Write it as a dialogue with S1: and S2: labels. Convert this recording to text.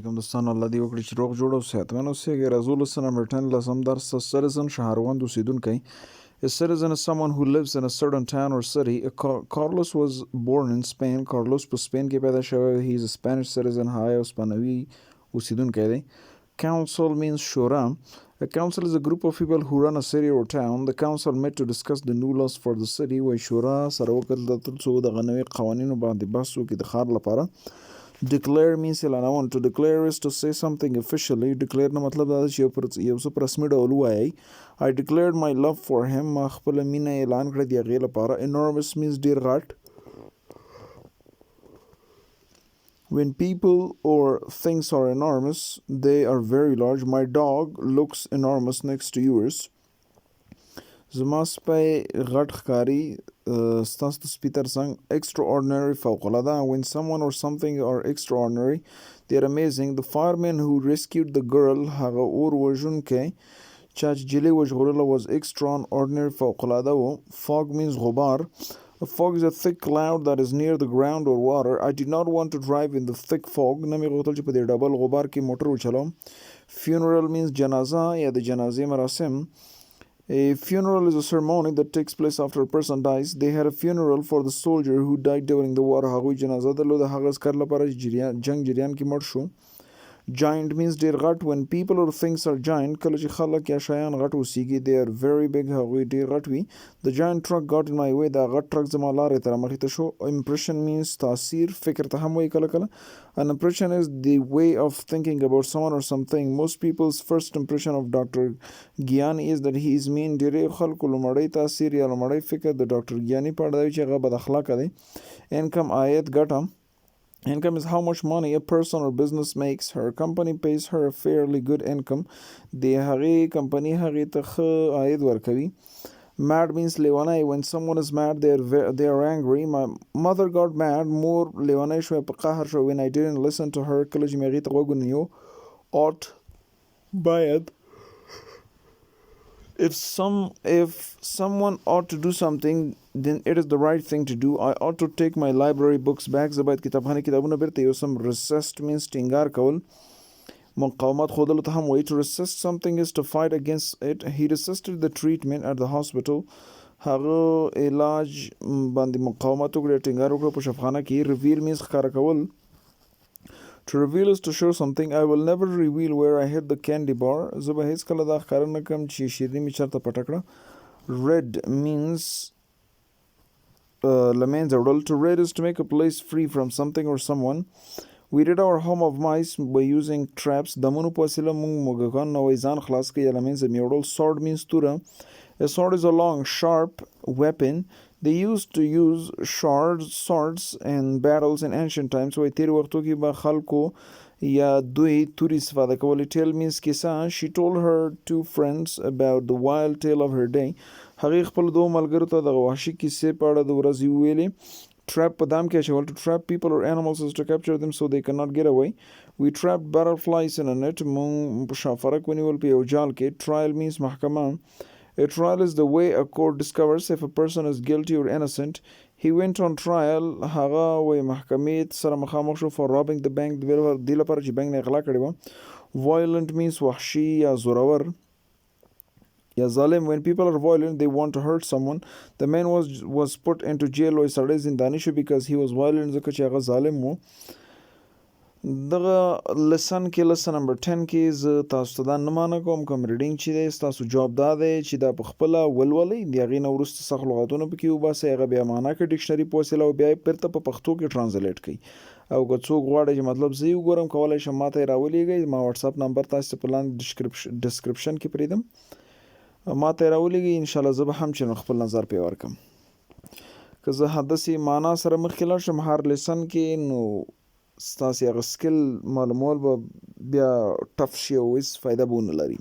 S1: علیکم دوستان، الله دې وکړي چې روغ جوړ او صحتمند اوسئ. resolution number 10 لسم درس. A citizen شهروند اوسیدونکی. A citizen is someone who lives in a certain town or city. Carlos was born in Spain. Carlos په سپین کې پیدا شوی. He is a Spanish citizen. هغه اسپانوي اوسیدونکی دی. Council means شورا. A council is a group of people who run a city or town. The council met to discuss the new laws for the city. وای شورا سره وکړل د تر څو د غنوي قوانینو باندې بحث وکړي د ښار لپاره. Declare means اعلانول. To declare is to say something officially. Declare نه مطلب دا چې یو څه په رسمي ډول ووایي. I declared my love for him. ما خپله مینه اعلان کړه د هغې لپاره. Enormous means ډېر غټ. When people or things are enormous, they are very large. My dog looks enormous next to yours. زما سپی غټ ښکاري ستاسو د سپي تر څنګ. Extraordinary فوق العاده. When someone or something are extraordinary, they are amazing. The fireman who rescued the girl هغه اور وژونکی چا چې جلۍ وژغورله was extraordinary فوق العاده و. Fog means غبار. A fog is a thick cloud that is near the ground or water. I did not want to drive in the thick fog. نه مې غوښتل چې په دې ډبل غبار کې موټر وچلوم. Funeral means جنازه یا د جنازې مراسم. A funeral is a ceremony that takes place after a person dies. They had a funeral for the soldier who died during the war. هغوی جنازه درلوده هغه عسکر لپاره چې جنگ جریان کې مړ شو. Giant means ډېر غټ. When people or things are giant, کله چې خلک یا شیان غټ اوسیږي, they are very big. هغوی ډېر غټ وي. The giant truck got in my way. دا غټ ټرک زما لارې ته رامخې ته شو. Impression means تاثیر. فکر ته هم وایي کله کله. An impression is the way of thinking about someone or something. Most people's first impression of Dr. Gyani is that he is mean. ډېرې خلکو لومړی تاثیر یا لومړی فکر د ډاکټر ګیاني په اړه دی چې هغه بد اخلاقه دی. Income عاید ګټه. Income is how much money a person or business makes. Her company pays her a fairly good income. د هغې کمپنۍ هغې ته ښه عاید ورکوي. Mad means لیونی. When someone is mad, they are angry. My mother got mad. مور لیونی شوی په قهر شو. When I didn't listen to her, کله چې مې هغې ته غوږ ونیو. Ought باید. If someone ought to do something, then it is the right thing to do. I ought to take my library books back. زه باید کتابخانه کتابونه بیرته یوسم. Resist means ټینګار کول. مقاومت ښودلو ته هم وایي. To resist something is to fight against it. He resisted the treatment at the hospital. هغه علاج باندې مقاومت وکړي ټینګار وکړه په شفاخانه کې. Reveal means ښکاره کول. To reveal is to show something. I will never reveal where I hid the candy bar. زه به هیڅ کله دا ښکاره نه کړم چې شیریني مې چېرته پټه کړه. Rid means له منځه وړل. To rid is to make a place free from something or someone. We rid our home of mice by using traps. دمونو په وسیله موږ موږکان نوی ځان خلاص کړي یا له منځه مې وړل. Sword means توره. A sword is a long, sharp weapon. They used to use swords in battles in ancient times. وای تیر وختو کې به خلکو یا دوی توري استفاده کولې. Tale means کیسه. She told her two friends about the wild tale of her day. هغې خپل دوه ملګرو ته د وحشي کیسې په اړه د ورځې وویلې. Trap په دام کې اچول. To trap people or animals is to capture them so they cannot get away. We trapped butterflies in a net. مونږ په شافرک ونیول په یو جال کې. Trial means محکمه. A trial is the way a court discovers if a person is guilty or innocent. He went on trial. هغه وی محکمې سره مخامخ شو for robbing the bank. دې لپاره چې بانک نه اغلا کړې وه. Violent means وحشي یا زورور یا ظالم. When people are violent, they want to hurt someone. The man was put into jail. وی سړی زنداني شو because he was violent ځکه چې هغه ظالم و. دغه لسن کې lesson number 10 کې زه تاسو ته دا نه مانه کوم کوم ریډینګ چې دی ستاسو جواب دا دی چې دا په خپله ولولئ د هغې نه وروسته سخت لغتونه پکې وباسئ هغه بیا معنا کړئ ډکشنري په وسیله او بیا یې بیرته په پښتو کې ټرانسلیټ کړئ. او که څوک غواړي چې مطلب زه یې وګورم کولی شم ما ته یې راولېږئ. ما وټساپ نمبر تاسو ته په لاندې ډسکرپشن کې پرېږدم. ما ته یې راولېږئ انشاءالله زه به هم چې خپل نظر پرې ورکړم. که زه داسې معنا سره مخکې لاړ شم هر لیسن کې نو ستاسې هغه سکل معلومول به بیا ټف شي او هېڅ فایده به ونه لري.